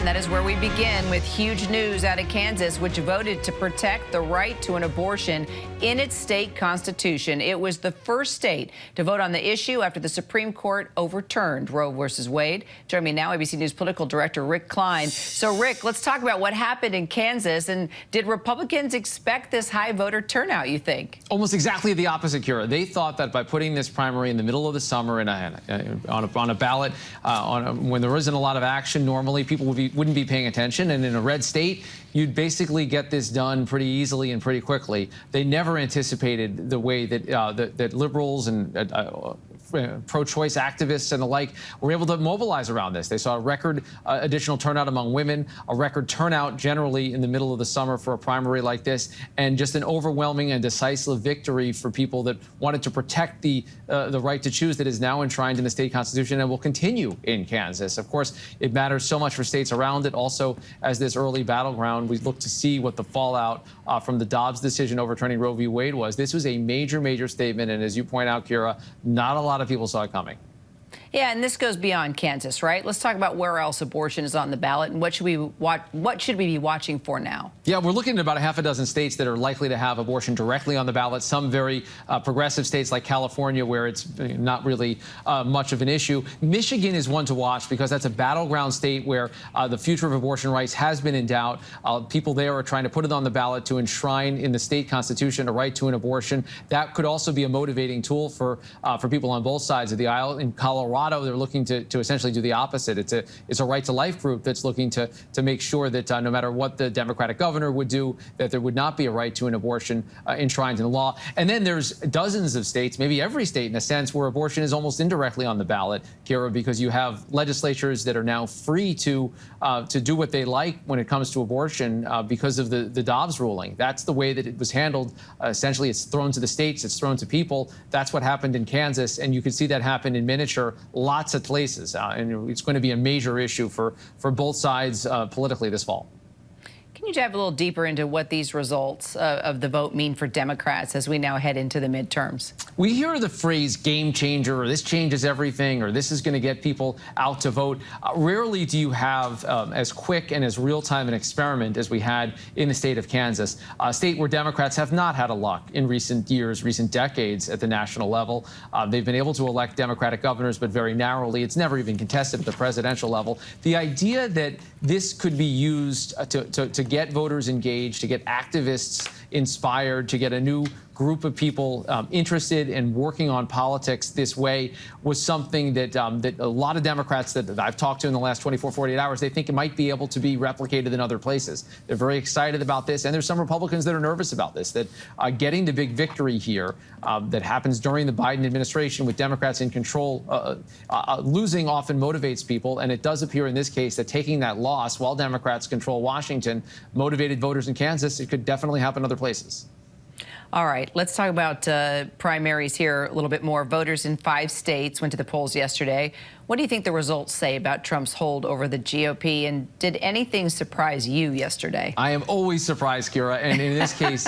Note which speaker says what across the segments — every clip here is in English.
Speaker 1: And that is where we begin with huge news out of Kansas, which voted to protect the right to an abortion in its state constitution. It was the first state to vote on the issue after the Supreme Court overturned Roe versus Wade. Joining me now, ABC News Political Director Rick Klein. So, Rick, let's talk about what happened in Kansas. And did Republicans expect this high voter turnout, you think?
Speaker 2: Almost exactly the opposite, Kira. They thought that by putting this primary in the middle of the summer on a ballot, when there isn't a lot of action, normally people wouldn't be paying attention. And in a red state, you'd basically get this done pretty easily and pretty quickly. They never anticipated the way that that liberals and pro-choice activists and the like were able to mobilize around this. They saw a record additional turnout among women, a record turnout generally in the middle of the summer for a primary like this, and just an overwhelming and decisive victory for people that wanted to protect the right to choose that is now enshrined in the state constitution and will continue in Kansas. Of course, it matters so much for states around it. Also, as this early battleground, we look to see what the fallout from the Dobbs decision overturning Roe v. Wade was. This was a major, major statement, and as you point out, Kira, not a lot of people saw it coming.
Speaker 1: Yeah, and this goes beyond Kansas, right? Let's talk about where else abortion is on the ballot and what should we be watching for now? Yeah,
Speaker 2: we're looking at about a half a dozen states that are likely to have abortion directly on the ballot. Some very progressive states like California, where it's not really much of an issue. Michigan is one to watch because that's a battleground state where the future of abortion rights has been in doubt. People there are trying to put it on the ballot to enshrine in the state constitution a right to an abortion. That could also be a motivating tool for people on both sides of the aisle. In Colorado, they're looking to essentially do the opposite. It's a right to life group that's looking to make sure that no matter what the Democratic governor would do, that there would not be a right to an abortion enshrined in the law. And then there's dozens of states, maybe every state in a sense, where abortion is almost indirectly on the ballot, Kira, because you have legislatures that are now free to do what they like when it comes to abortion because of the Dobbs ruling. That's the way that it was handled. Essentially, it's thrown to the states, it's thrown to people. That's what happened in Kansas, and you could see that happen in miniature lots of places, and it's going to be a major issue for both sides politically this fall.
Speaker 1: Can you dive a little deeper into what these results of the vote mean for Democrats as we now head into the midterms?
Speaker 2: We hear the phrase game changer, or this changes everything, or this is going to get people out to vote. Rarely do you have as quick and as real-time an experiment as we had in the state of Kansas, a state where Democrats have not had a luck in recent years, recent decades at the national level. They've been able to elect Democratic governors, but very narrowly. It's never even contested at the presidential level. The idea that this could be used to get voters engaged, to get activists inspired, to get a new group of people interested in working on politics this way was something that that a lot of Democrats that I've talked to in the last 24, 48 hours, they think it might be able to be replicated in other places. They're very excited about this, and there's some Republicans that are nervous about this, that getting the big victory here that happens during the Biden administration with Democrats in control, losing often motivates people, and it does appear in this case that taking that loss while Democrats control Washington motivated voters in Kansas. It could definitely happen other places.
Speaker 1: All right, let's talk about primaries here a little bit more. Voters in 5 states went to the polls yesterday. What do you think the results say about Trump's hold over the GOP? And did anything surprise you yesterday?
Speaker 2: I am always surprised, Kira. And in this case,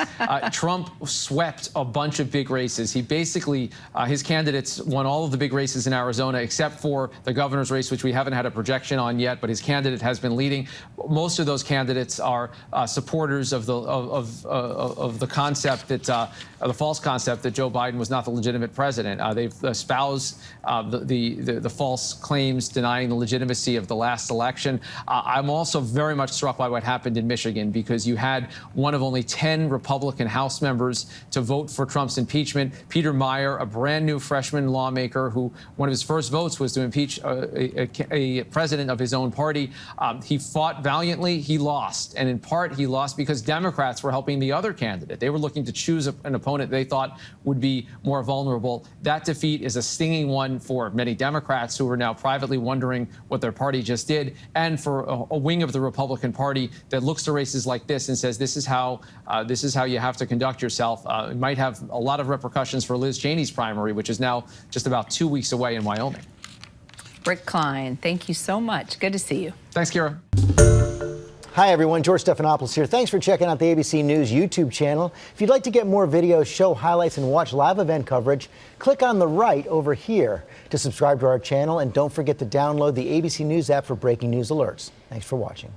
Speaker 2: Trump swept a bunch of big races. He basically, his candidates won all of the big races in Arizona, except for the governor's race, which we haven't had a projection on yet, but his candidate has been leading. Most of those candidates are supporters of the concept that, the false concept that Joe Biden was not the legitimate president. They've espoused the false claims denying the legitimacy of the last election. I'm also very much struck by what happened in Michigan, because you had one of only 10 Republican House members to vote for Trump's impeachment. Peter Meyer, a brand new freshman lawmaker who one of his first votes was to impeach a president of his own party. He fought valiantly. He lost. And in part, he lost because Democrats were helping the other candidate. They were looking to choose an opponent they thought would be more vulnerable. That defeat is a stinging one for many Democrats who are now privately wondering what their party just did, and for a wing of the Republican Party that looks to races like this and says this is how you have to conduct yourself. It might have a lot of repercussions for Liz Cheney's primary, which is now just about 2 weeks away in Wyoming.
Speaker 1: Rick Klein, thank you so much. Good to see you.
Speaker 2: Thanks, Kira.
Speaker 3: Hi, everyone. George Stephanopoulos here. Thanks for checking out the ABC News YouTube channel. If you'd like to get more videos, show highlights, and watch live event coverage, click on the right over here to subscribe to our channel. And don't forget to download the ABC News app for breaking news alerts. Thanks for watching.